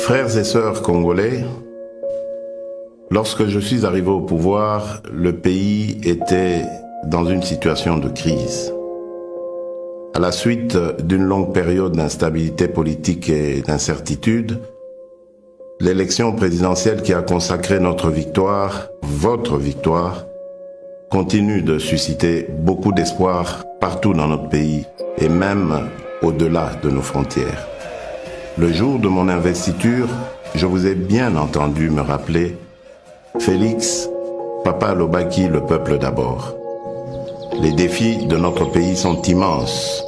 Frères et sœurs congolais, lorsque je suis arrivé au pouvoir, le pays était dans une situation de crise. À la suite d'une longue période d'instabilité politique et d'incertitude, l'élection présidentielle qui a consacré notre victoire, votre victoire, continue de susciter beaucoup d'espoir partout dans notre pays et même au-delà de nos frontières. Le jour de mon investiture, je vous ai bien entendu me rappeler « Félix, Papa alobaki le peuple d'abord ». Les défis de notre pays sont immenses.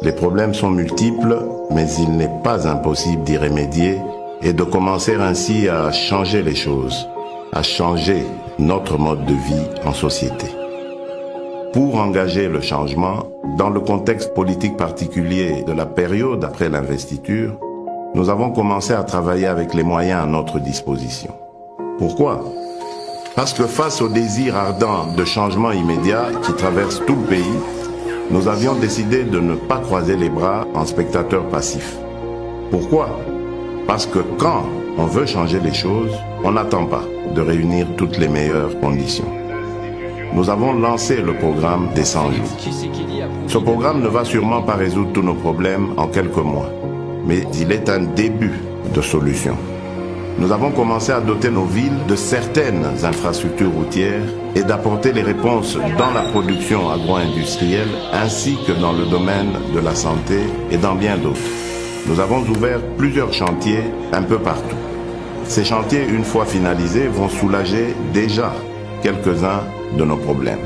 Les problèmes sont multiples, mais il n'est pas impossible d'y remédier et de commencer ainsi à changer les choses, à changer notre mode de vie en société. Pour engager le changement, dans le contexte politique particulier de la période après l'investiture, nous avons commencé à travailler avec les moyens à notre disposition. Pourquoi ? Parce que face au désir ardent de changement immédiat qui traverse tout le pays, nous avions décidé de ne pas croiser les bras en spectateurs passifs. Pourquoi ? Parce que quand on veut changer les choses, on n'attend pas de réunir toutes les meilleures conditions. Nous avons lancé le programme des 100 jours. Ce programme ne va sûrement pas résoudre tous nos problèmes en quelques mois, mais il est un début de solution. Nous avons commencé à doter nos villes de certaines infrastructures routières et d'apporter les réponses dans la production agro-industrielle ainsi que dans le domaine de la santé et dans bien d'autres. Nous avons ouvert plusieurs chantiers un peu partout. Ces chantiers, une fois finalisés, vont soulager déjà quelques-uns de nos problèmes.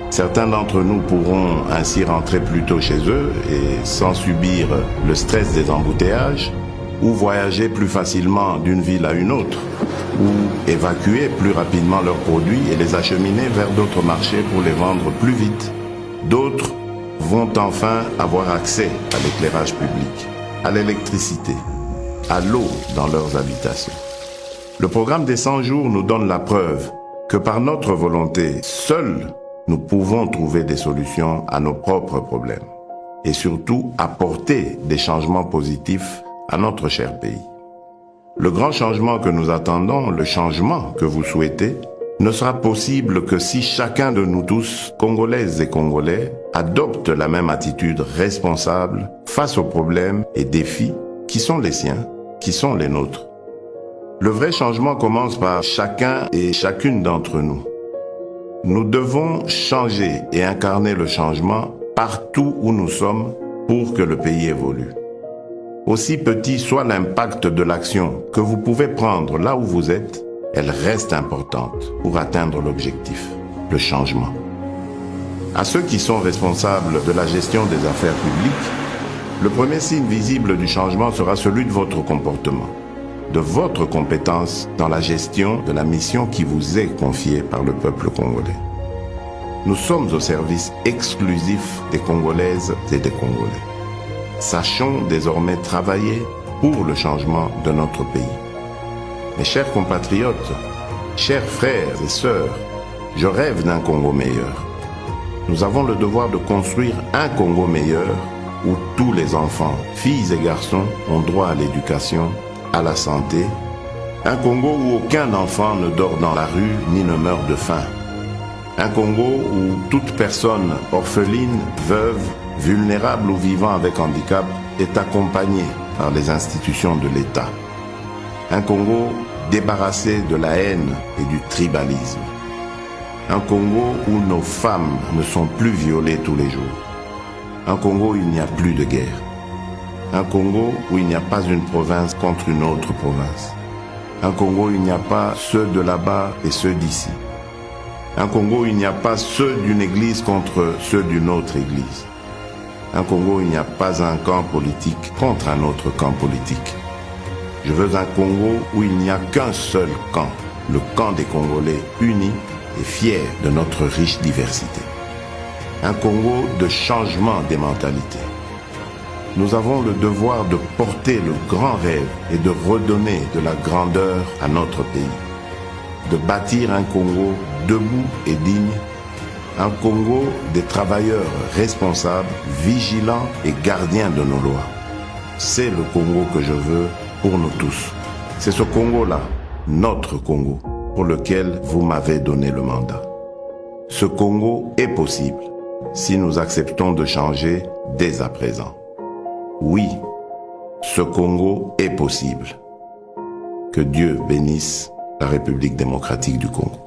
Certains d'entre nous pourront ainsi rentrer plus tôt chez eux et sans subir le stress des embouteillages, ou voyager plus facilement d'une ville à une autre, ou évacuer plus rapidement leurs produits et les acheminer vers d'autres marchés pour les vendre plus vite. D'autres vont enfin avoir accès à l'éclairage public, à l'électricité, à l'eau dans leurs habitations. Le programme des 100 jours nous donne la preuve que par notre volonté, seuls nous pouvons trouver des solutions à nos propres problèmes et surtout apporter des changements positifs à notre cher pays. Le grand changement que nous attendons, le changement que vous souhaitez, ne sera possible que si chacun de nous tous, Congolaises et Congolais, adopte la même attitude responsable face aux problèmes et défis qui sont les siens, qui sont les nôtres. Le vrai changement commence par chacun et chacune d'entre nous. Nous devons changer et incarner le changement partout où nous sommes pour que le pays évolue. Aussi petit soit l'impact de l'action que vous pouvez prendre là où vous êtes, elle reste importante pour atteindre l'objectif, le changement. À ceux qui sont responsables de la gestion des affaires publiques, le premier signe visible du changement sera celui de votre comportement, de votre compétence dans la gestion de la mission qui vous est confiée par le peuple congolais. Nous sommes au service exclusif des Congolaises et des Congolais. Sachons désormais travailler pour le changement de notre pays. Mes chers compatriotes, chers frères et sœurs, je rêve d'un Congo meilleur. Nous avons le devoir de construire un Congo meilleur où tous les enfants, filles et garçons, ont droit à l'éducation, à la santé. Un Congo où aucun enfant ne dort dans la rue ni ne meurt de faim. Un Congo où toute personne orpheline, veuve, vulnérable ou vivant avec handicap est accompagnée par les institutions de l'État. Un Congo débarrassé de la haine et du tribalisme. Un Congo où nos femmes ne sont plus violées tous les jours. Un Congo où il n'y a plus de guerre. Un Congo où il n'y a pas une province contre une autre province. Un Congo où il n'y a pas ceux de là-bas et ceux d'ici. Un Congo où il n'y a pas ceux d'une église contre ceux d'une autre église. Un Congo où il n'y a pas un camp politique contre un autre camp politique. Je veux un Congo où il n'y a qu'un seul camp, le camp des Congolais unis et fiers de notre riche diversité. Un Congo de changement des mentalités. Nous avons le devoir de porter le grand rêve et de redonner de la grandeur à notre pays. De bâtir un Congo debout et digne, un Congo des travailleurs responsables, vigilants et gardiens de nos lois. C'est le Congo que je veux pour nous tous. C'est ce Congo-là, notre Congo, pour lequel vous m'avez donné le mandat. Ce Congo est possible si nous acceptons de changer dès à présent. Oui, ce Congo est possible. Que Dieu bénisse la République démocratique du Congo.